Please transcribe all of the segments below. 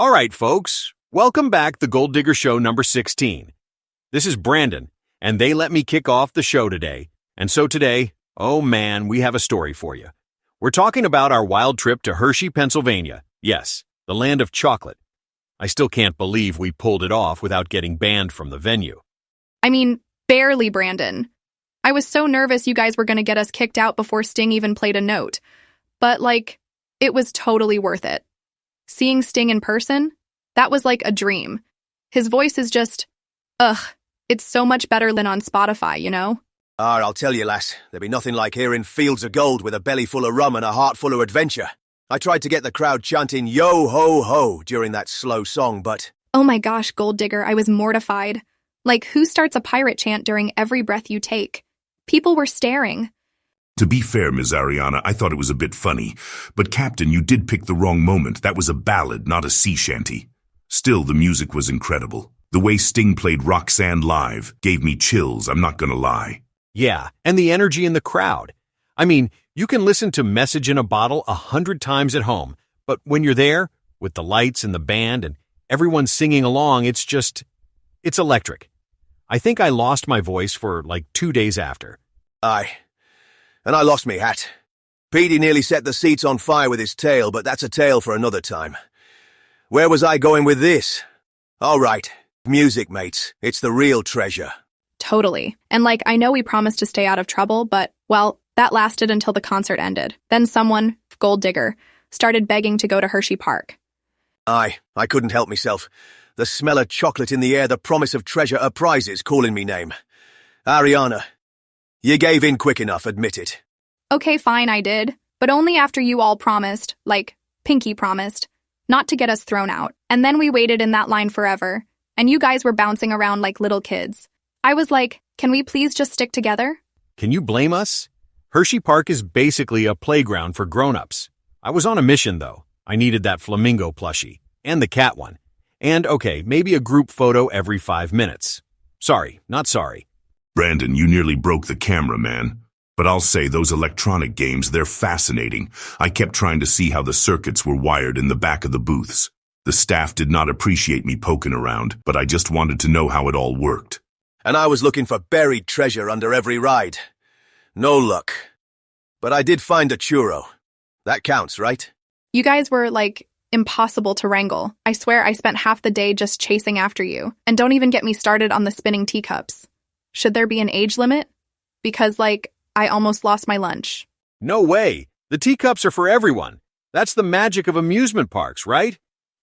All right, folks, welcome back to Golddigger Show number 16. This is Brandon, and they let me kick off the show today. And so today, oh man, we have a story for you. We're talking about our wild trip to Hershey, Pennsylvania. Yes, the land of chocolate. I still can't believe we pulled it off without getting banned from the venue. I mean, barely, Brandon. I was so nervous you guys were going to get us kicked out before Sting even played a note. But, it was totally worth it. Seeing Sting in person, that was like a dream. His voice is just, it's so much better than on Spotify, you know? I'll tell you, lass, there'd be nothing like hearing Fields of Gold with a belly full of rum and a heart full of adventure. I tried to get the crowd chanting yo-ho-ho during that slow song, but... Oh my gosh, Golddigger, I was mortified. Who starts a pirate chant during every breath you take? People were staring. To be fair, Ms. Ariana, I thought it was a bit funny. But Captain, you did pick the wrong moment. That was a ballad, not a sea shanty. Still, the music was incredible. The way Sting played Roxanne live gave me chills, I'm not gonna lie. Yeah, and the energy in the crowd. I mean, you can listen to Message in a Bottle 100 times at home, but when you're there, with the lights and the band and everyone singing along, it's electric. I think I lost my voice for 2 days after. Aye. And I lost me hat. Petey nearly set the seats on fire with his tail, but that's a tale for another time. Where was I going with this? All right, music, mates. It's the real treasure. Totally. And I know we promised to stay out of trouble, but, well, that lasted until the concert ended. Then someone, Golddigger, started begging to go to Hershey Park. Aye, I couldn't help myself. The smell of chocolate in the air, the promise of treasure, a prizes calling me name. Ariana, you gave in quick enough, admit it. Okay, fine, I did. But only after you all promised, Pinky promised, not to get us thrown out. And then we waited in that line forever. And you guys were bouncing around like little kids. I was like, can we please just stick together? Can you blame us? Hershey Park is basically a playground for grown-ups. I was on a mission, though. I needed that flamingo plushie. And the cat one. And, okay, maybe a group photo every 5 minutes. Sorry, not sorry. Brandon, you nearly broke the camera, man. But I'll say those electronic games, they're fascinating. I kept trying to see how the circuits were wired in the back of the booths. The staff did not appreciate me poking around, but I just wanted to know how it all worked. And I was looking for buried treasure under every ride. No luck. But I did find a churro. That counts, right? You guys were, impossible to wrangle. I swear I spent half the day just chasing after you. And don't even get me started on the spinning teacups. Should there be an age limit? Because, I almost lost my lunch. No way. The teacups are for everyone. That's the magic of amusement parks, right?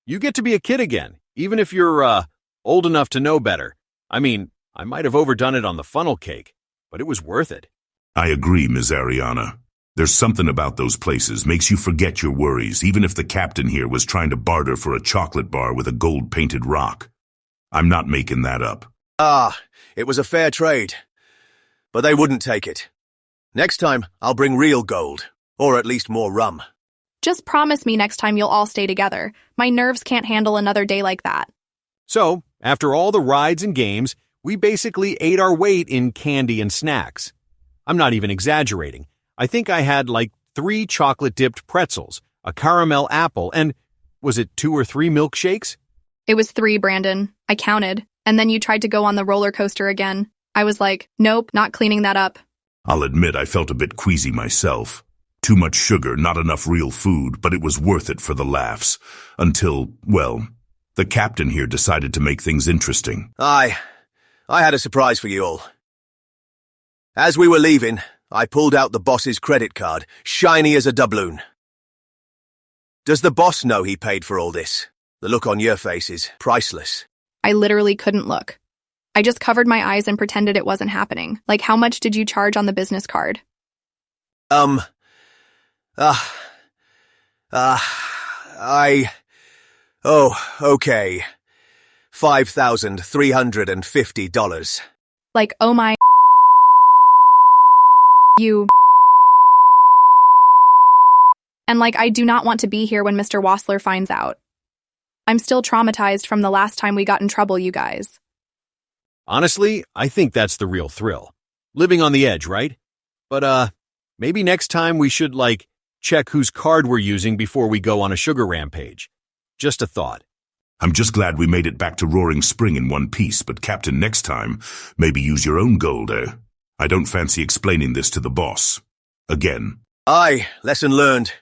You get to be a kid again, even if you're, old enough to know better. I mean, I might have overdone it on the funnel cake, but it was worth it. I agree, Ms. Ariana. There's something about those places makes you forget your worries, even if the captain here was trying to barter for a chocolate bar with a gold-painted rock. I'm not making that up. It was a fair trade. But they wouldn't take it. Next time, I'll bring real gold. Or at least more rum. Just promise me next time you'll all stay together. My nerves can't handle another day like that. So, after all the rides and games, we basically ate our weight in candy and snacks. I'm not even exaggerating. I think I had 3 chocolate-dipped pretzels, a caramel apple, and was it 2 or 3 milkshakes? It was 3, Brandon. I counted. And then you tried to go on the roller coaster again. I was like, nope, not cleaning that up. I'll admit I felt a bit queasy myself. Too much sugar, not enough real food, but it was worth it for the laughs. Until, well, the captain here decided to make things interesting. I had a surprise for you all. As we were leaving, I pulled out the boss's credit card, shiny as a doubloon. Does the boss know he paid for all this? The look on your face is priceless. I literally couldn't look. I just covered my eyes and pretended it wasn't happening. How much did you charge on the business card? Okay. $5,350. Oh my... You... And I do not want to be here when Mr. Wassler finds out. I'm still traumatized from the last time we got in trouble, you guys. Honestly, I think that's the real thrill. Living on the edge, right? But, maybe next time we should, check whose card we're using before we go on a sugar rampage. Just a thought. I'm just glad we made it back to Roaring Spring in one piece, but Captain, next time, maybe use your own gold, eh? I don't fancy explaining this to the boss. Again. Aye, lesson learned.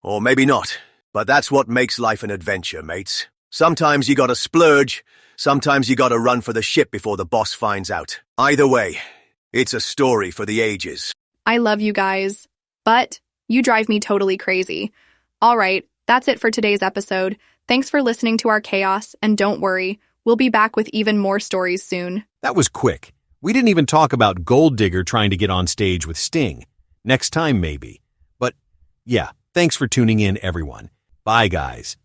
Or maybe not. But that's what makes life an adventure, mates. Sometimes you gotta splurge, sometimes you gotta run for the ship before the boss finds out. Either way, it's a story for the ages. I love you guys, but you drive me totally crazy. All right, that's it for today's episode. Thanks for listening to our chaos, and don't worry, we'll be back with even more stories soon. That was quick. We didn't even talk about Golddigger trying to get on stage with Sting. Next time, maybe. But, yeah, thanks for tuning in, everyone. Bye, guys.